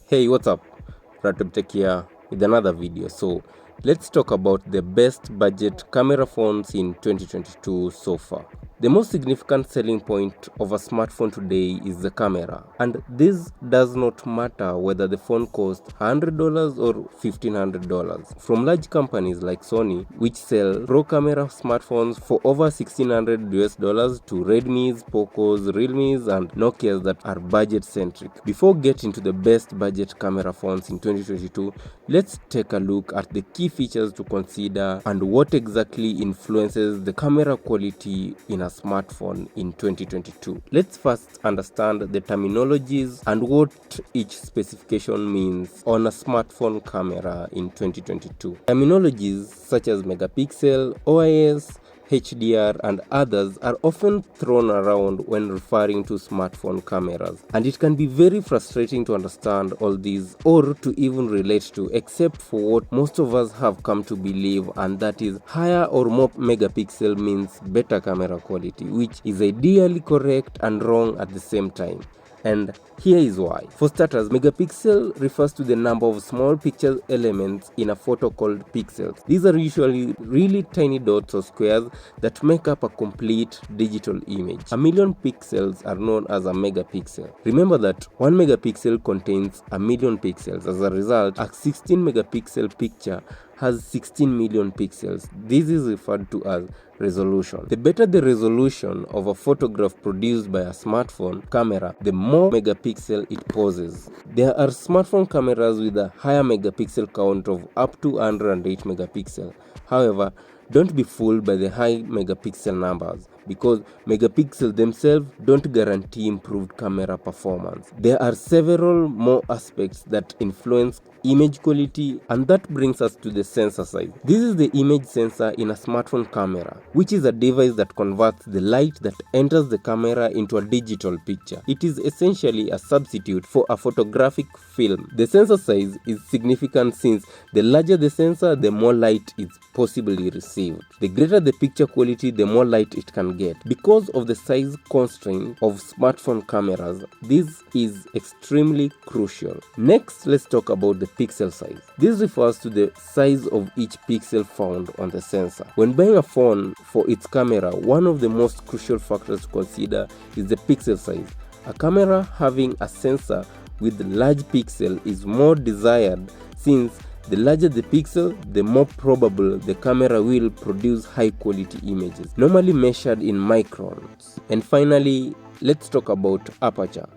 Hey, what's up? Ratubtek here with another video. So let's talk about the best budget camera phones in 2022 so far. The most significant selling point of a smartphone today is the camera, and this does not matter whether the phone costs $100 or $1,500. From large companies like Sony, which sell pro camera smartphones for over $1,600 to Redmi's, Poco's, Realme's, and Nokia's that are budget centric. Before getting to the best budget camera phones in 2022, let's take a look at the key features to consider and what exactly influences the camera quality in a smartphone in 2022. Let's first understand the terminologies and what each specification means on a smartphone camera in 2022. Terminologies such as megapixel, OIS, HDR, and others are often thrown around when referring to smartphone cameras, and it can be very frustrating to understand all these or to even relate to, except for what most of us have come to believe, and that is higher or more megapixel means better camera quality, which is ideally correct and wrong at the same time. And here is why. For starters, megapixel refers to the number of small picture elements in a photo called pixels. These are usually really tiny dots or squares that make up a complete digital image. A million pixels are known as a megapixel. Remember that 1 megapixel contains a million pixels. As a result, a 16 megapixel picture has 16 million pixels. This is referred to as resolution. The better the resolution of a photograph produced by a smartphone camera, the more megapixel it poses. There are smartphone cameras with a higher megapixel count of up to 108 megapixel. However, don't be fooled by the high megapixel numbers, because megapixels themselves don't guarantee improved camera performance. There are several more aspects that influence image quality, and that brings us to the sensor size. This is the image sensor in a smartphone camera, which is a device that converts the light that enters the camera into a digital picture. It is essentially a substitute for a photographic film. The sensor size is significant since the larger the sensor, the more light is possibly received. The greater the picture quality, the more light it can get. Because of the size constraint of smartphone cameras, this is extremely crucial. Next, let's talk about the pixel size. This refers to the size of each pixel found on the sensor. When buying a phone for its camera, one of the most crucial factors to consider is the pixel size. A camera having a sensor with large pixel is more desired, since the larger the pixel, the more probable the camera will produce high quality images, normally measured in microns. And finally, let's talk about aperture.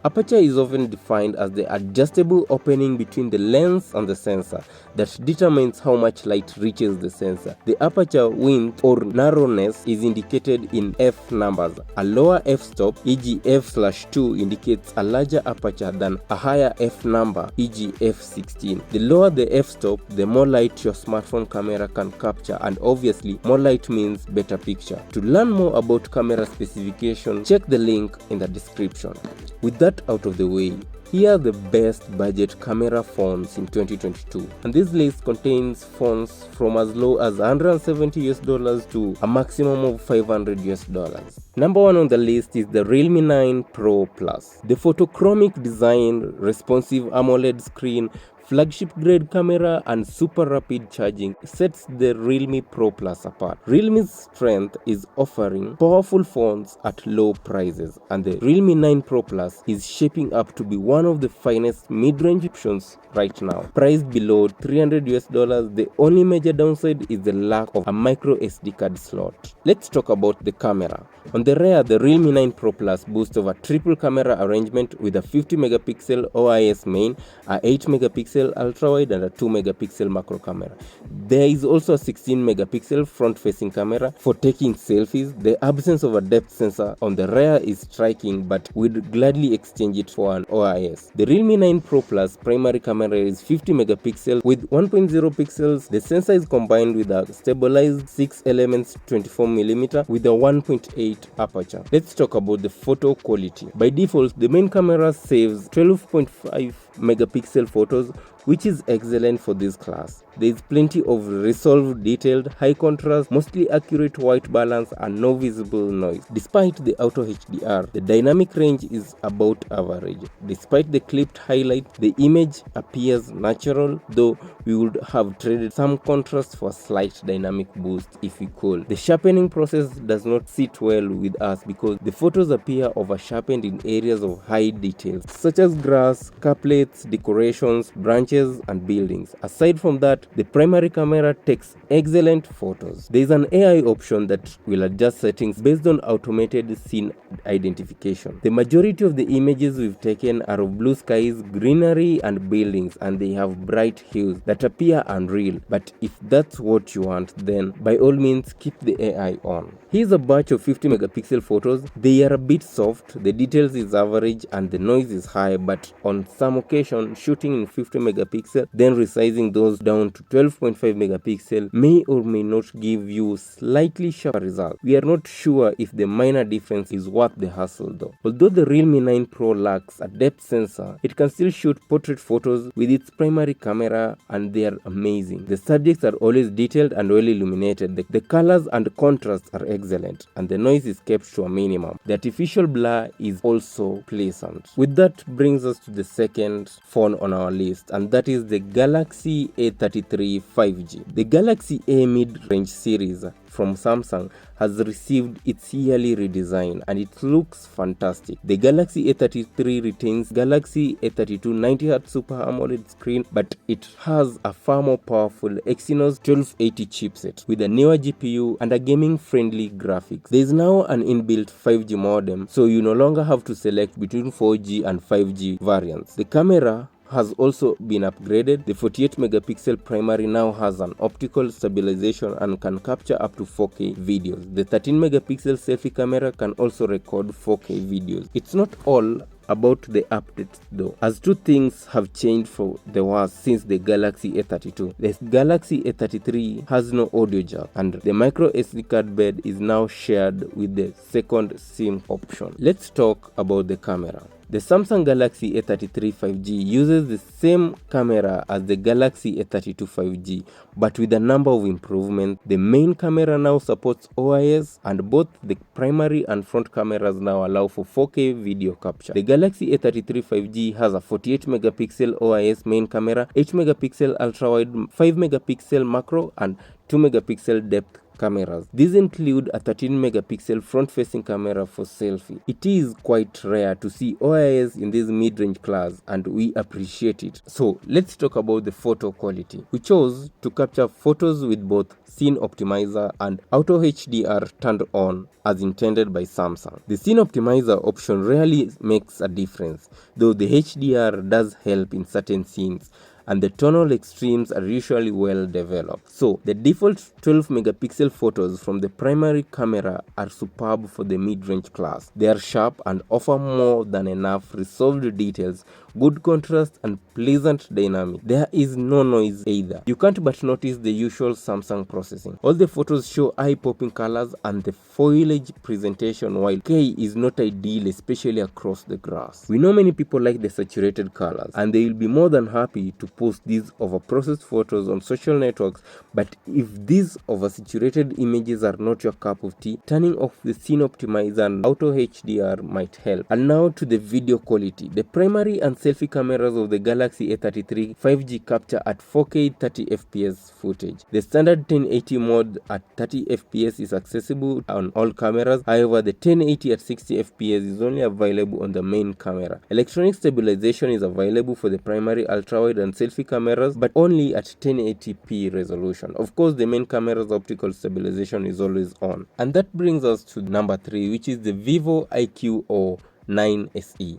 Aperture is often defined as the adjustable opening between the lens and the sensor that determines how much light reaches the sensor. The aperture width or narrowness is indicated in f numbers. A lower f-stop, e.g. f/2, indicates a larger aperture than a higher f number, e.g. f16. The lower the f-stop, the more light your smartphone camera can capture, and obviously more light means better picture. To learn more about camera specifications, check the link in the description. With that out of the way, here are the best budget camera phones in 2022, and this list contains phones from as low as $170 to a maximum of $500. Number 1 on the list is the Realme 9 Pro Plus. The photochromic design, responsive AMOLED screen, flagship grade camera, and super rapid charging sets the Realme Pro Plus apart. Realme's strength is offering powerful phones at low prices, and the Realme 9 Pro Plus is shaping up to be one of the finest mid-range options right now. Priced below $300, the only major downside is the lack of a micro SD card slot. Let's talk about the camera. On the rear, the Realme 9 Pro Plus boasts of a triple camera arrangement with a 50 megapixel OIS main, a 8 megapixel ultra-wide, and a 2 megapixel macro camera. There is also a 16 megapixel front-facing camera for taking selfies. The absence of a depth sensor on the rear is striking, but we'd gladly exchange it for an OIS. The Realme 9 Pro Plus primary camera is 50 megapixel with 1.0 pixels. The sensor is combined with a stabilized 6 elements 24mm with a 1.8 aperture. Let's talk about the photo quality. By default, the main camera saves 12.5 megapixel photos, which is excellent for this class. There is plenty of resolved, detailed, high contrast, mostly accurate white balance and no visible noise. Despite the auto HDR, the dynamic range is about average. Despite the clipped highlight, the image appears natural, though we would have traded some contrast for a slight dynamic boost if we could. The sharpening process does not sit well with us because the photos appear over sharpened in areas of high details, such as grass, couplets, decorations, branches, and buildings. Aside from that, the primary camera takes excellent photos. There is an AI option that will adjust settings based on automated scene identification. The majority of the images we've taken are of blue skies, greenery, and buildings, and they have bright hues that appear unreal. But if that's what you want, then by all means keep the AI on. Here's a batch of 50 megapixel photos. They are a bit soft, the details is average, and the noise is high, but on some occasion, shooting in 50 megapixel, then resizing those down to 12.5 megapixel may or may not give you slightly sharper results. We are not sure if the minor difference is worth the hassle though. Although the Realme 9 Pro lacks a depth sensor, it can still shoot portrait photos with its primary camera, and they are amazing. The subjects are always detailed and well illuminated. The colors and contrasts are excellent, and the noise is kept to a minimum. The artificial blur is also pleasant. With that brings us to the second phone on our list, and that is the Galaxy A33 5G. The Galaxy A mid-range series from Samsung has received its yearly redesign, and it looks fantastic. The Galaxy A33 retains Galaxy A32 90Hz Super AMOLED screen, but it has a far more powerful Exynos 1280 chipset with a newer GPU and a gaming-friendly graphics. There is now an inbuilt 5G modem, so you no longer have to select between 4G and 5G variants. The camera has also been upgraded. The 48 megapixel primary now has an optical stabilization and can capture up to 4K videos. The 13 megapixel selfie camera can also record 4K videos. It's not all about the updates though, as two things have changed for the worse since the Galaxy A32. The Galaxy A33 has no audio jack, and the micro SD card bed is now shared with the second SIM option. Let's talk about the camera. The Samsung Galaxy A33 5G uses the same camera as the Galaxy A32 5G, but with a number of improvements. The main camera now supports OIS, and both the primary and front cameras now allow for 4K video capture. The Galaxy A33 5G has a 48 megapixel OIS main camera, 8 megapixel ultra-wide, 5 megapixel macro, and 2 megapixel depth cameras. These include a 13 megapixel front-facing camera for selfie. It is quite rare to see OIS in this mid-range class, and we appreciate it. So let's talk about the photo quality. We chose to capture photos with both Scene Optimizer and Auto HDR turned on as intended by Samsung. The Scene Optimizer option rarely makes a difference, though the HDR does help in certain scenes, and the tonal extremes are usually well developed. So the default 12 megapixel photos from the primary camera are superb for the mid-range class. They are sharp and offer more than enough resolved details, good contrast, and pleasant dynamic. There is no noise either. You can't but notice the usual Samsung processing. All the photos show eye-popping colors and the foliage presentation, while K is not ideal, especially across the grass. We know many people like the saturated colors, and they will be more than happy to post these overprocessed photos on social networks, but if these oversaturated images are not your cup of tea, turning off the Scene Optimizer and Auto HDR might help. And now to the video quality. The primary and selfie cameras of the Galaxy A33 5G capture at 4K 30fps footage. The standard 1080 mode at 30fps is accessible on all cameras. However, the 1080 at 60fps is only available on the main camera. Electronic stabilization is available for the primary, ultrawide, and selfie cameras, but only at 1080p resolution. Of course, the main camera's optical stabilization is always on. And that brings us to number 3, which is the Vivo iQOO 9 SE.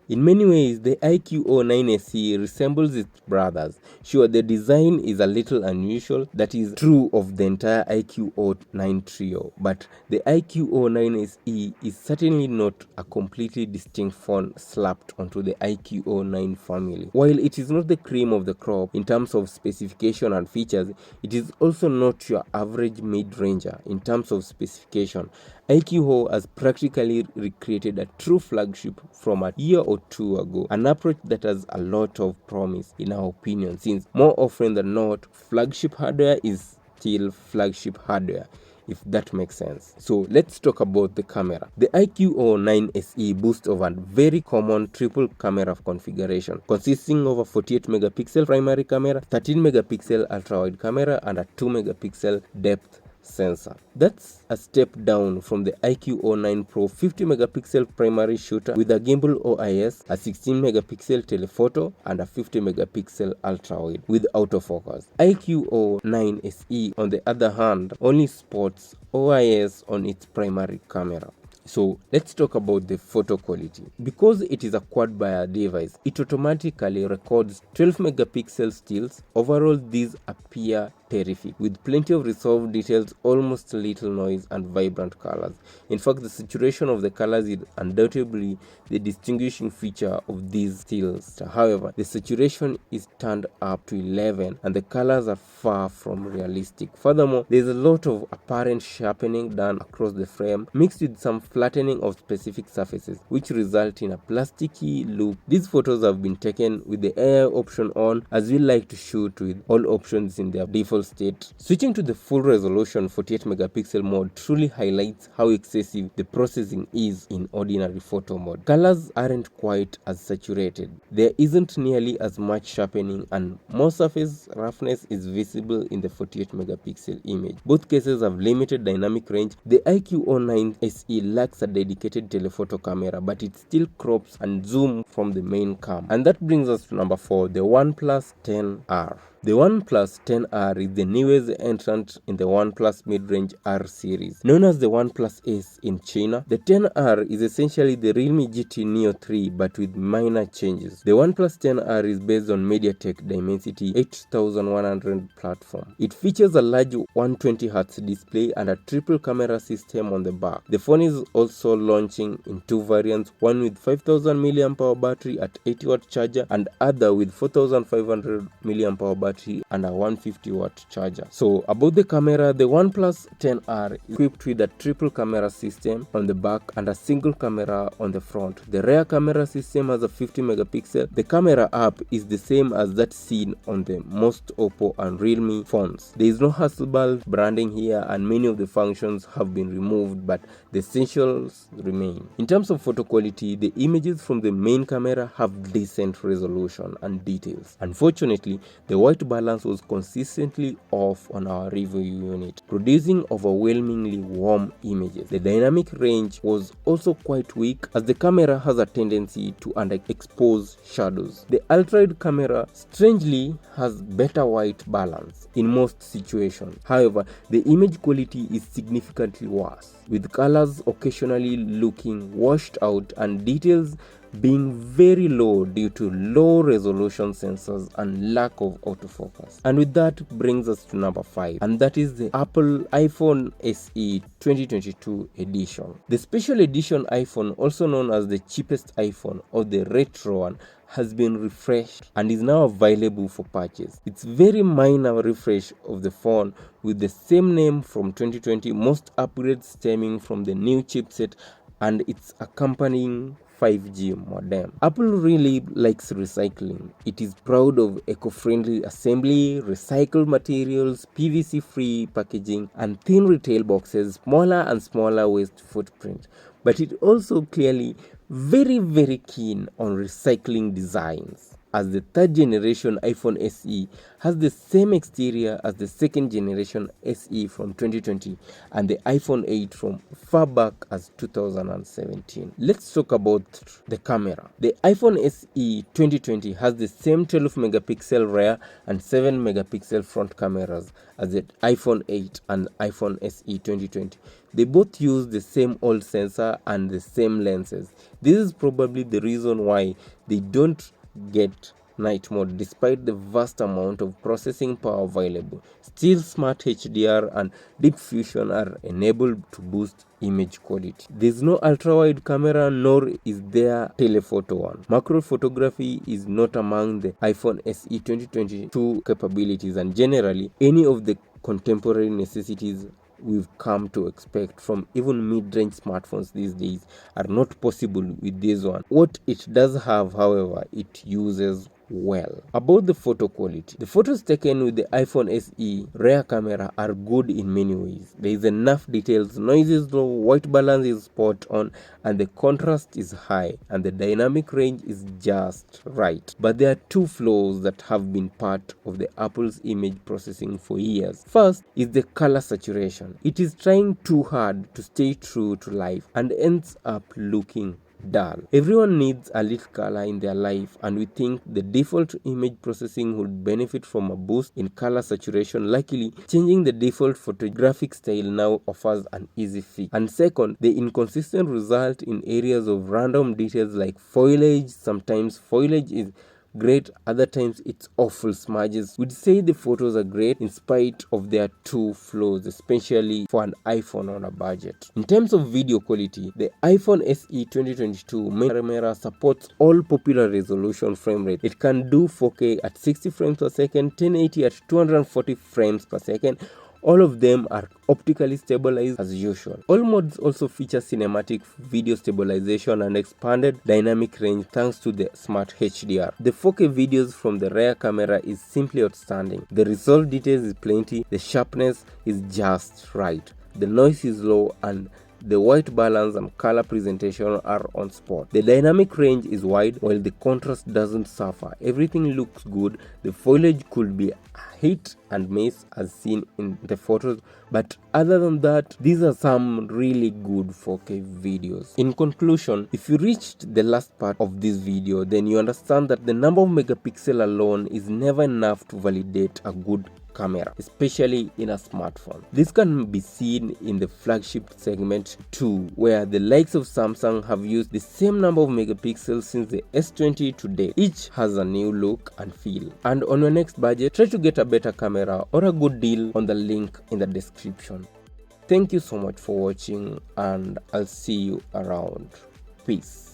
In many ways, the iQOO 9 SE resembles its brothers. Sure, the design is a little unusual. That is true of the entire iQOO 9 trio. But the iQOO 9 SE is certainly not a completely distinct phone slapped onto the iQOO 9 family. While it is not the cream of the crop in terms of specification and features, it is also not your average mid-ranger in terms of specification. iQOO has practically recreated a true flagship from a year or two ago, an approach that has a lot of promise in our opinion, since more often than not, flagship hardware is still flagship hardware, if that makes sense. So let's talk about the camera. The iQOO 9 SE boasts of a very common triple camera configuration consisting of a 48 megapixel primary camera, 13 megapixel ultra wide camera, and a 2 megapixel depth sensor. That's a step down from the iQOO 9 Pro 50 megapixel primary shooter with a gimbal OIS, a 16 megapixel telephoto, and a 50 megapixel ultra wide with autofocus. iQOO 9 SE, on the other hand, only sports OIS on its primary camera. So let's talk about the photo quality. Because it is a quad-buyer device, it automatically records 12 megapixel stills. Overall, these appear terrific, with plenty of resolved details, almost little noise, and vibrant colors. In fact, the saturation of the colors is undoubtedly the distinguishing feature of these stills. However, the saturation is turned up to 11 and the colors are far from realistic. Furthermore, there is a lot of apparent sharpening done across the frame, mixed with some flattening of specific surfaces, which result in a plasticky look. These photos have been taken with the AI option on, as we like to shoot with all options in their default state. Switching to the full resolution 48 megapixel mode truly highlights how excessive the processing is in ordinary photo mode. Colors aren't quite as saturated. There isn't nearly as much sharpening, and more surface roughness is visible in the 48 megapixel image. Both cases have limited dynamic range. The iQOO 9 SE lacks a dedicated telephoto camera, but it still crops and zooms from the main cam. And that brings us to number 4, the OnePlus 10R. The OnePlus 10R is the newest entrant in the OnePlus mid-range R series. Known as the OnePlus Ace in China, the 10R is essentially the Realme GT Neo 3 but with minor changes. The OnePlus 10R is based on MediaTek Dimensity 8100 platform. It features a large 120Hz display and a triple camera system on the back. The phone is also launching in two variants, one with 5000 mAh battery at 80-watt charger and other with 4500 mAh battery and a 150-watt charger. So about the camera, the OnePlus 10R is equipped with a triple camera system on the back and a single camera on the front. The rear camera system has a 50 megapixel. The camera app is the same as that seen on the most Oppo and Realme phones. There is no Hasselblad branding here and many of the functions have been removed, but the essentials remain. In terms of photo quality, the images from the main camera have decent resolution and details. Unfortunately, the white balance was consistently off on our review unit, producing overwhelmingly warm images. The dynamic range was also quite weak, as the camera has a tendency to underexpose shadows. The ultra-wide camera strangely has better white balance in most situations. However, the image quality is significantly worse, with colors occasionally looking washed out and details being very low due to low resolution sensors and lack of autofocus. And with that brings us to number 5, and that is the Apple iPhone SE 2022 edition. The special edition iPhone, also known as the cheapest iPhone or the retro one, has been refreshed and is now available for purchase. It's very minor refresh of the phone with the same name from 2020, most upgrades stemming from the new chipset and its accompanying 5G modem. Apple really likes recycling. It is proud of eco-friendly assembly, recycled materials, PVC-free packaging, and thin retail boxes, smaller and smaller waste footprint. But it also clearly very keen on recycling designs, as the third generation iPhone SE has the same exterior as the second generation SE from 2020 and the iPhone 8 from far back as 2017. Let's talk about the camera. The iPhone SE 2020 has the same 12 megapixel rear and 7 megapixel front cameras as the iPhone 8 and iPhone SE 2020. They both use the same old sensor and the same lenses. This is probably the reason why they don't get night mode despite the vast amount of processing power available. Still, smart HDR and deep fusion are enabled to boost image quality. There's no ultra-wide camera, nor is there telephoto one. Macro photography is not among the iPhone SE 2022 capabilities, and generally any of the contemporary necessities we've come to expect from even mid-range smartphones these days are not possible with this one. What it does have, however, it uses well. About the photo quality, the photos taken with the iPhone SE rear camera are good in many ways. There is enough details, noise is low, white balance is spot on, and the contrast is high, and the dynamic range is just right. But there are two flaws that have been part of the Apple's image processing for years. First is the color saturation. It is trying too hard to stay true to life and ends up looking dull. Everyone needs a little color in their life, and we think the default image processing would benefit from a boost in color saturation. Luckily, changing the default photographic style now offers an easy fix. And second, the inconsistent result in areas of random details like foliage. Sometimes foliage is great, other times it's awful smudges. We'd say the photos are great in spite of their two flaws, especially for an iPhone on a budget. In terms of video quality, the iPhone SE 2022 main camera supports all popular resolution frame rate. It can do 4K at 60 frames per second, 1080 at 240 frames per second. All of them are optically stabilized as usual. All modes also feature cinematic video stabilization and expanded dynamic range thanks to the smart HDR. The 4K videos from the rear camera is simply outstanding. The resolve details is plenty, the sharpness is just right, the noise is low, and the white balance and color presentation are on spot. The dynamic range is wide while the contrast doesn't suffer. Everything looks good. The foliage could be hit and miss as seen in the photos, but other than that, these are some really good 4K videos. In conclusion, if you reached the last part of this video, then you understand that the number of megapixels alone is never enough to validate a good camera, especially in a smartphone. This can be seen in the flagship segment too, where the likes of Samsung have used the same number of megapixels since the S20 to date. Each has a new look and feel. And on your next budget, try to get a better camera or a good deal on the link in the description. Thank you so much for watching, and I'll see you around. Peace.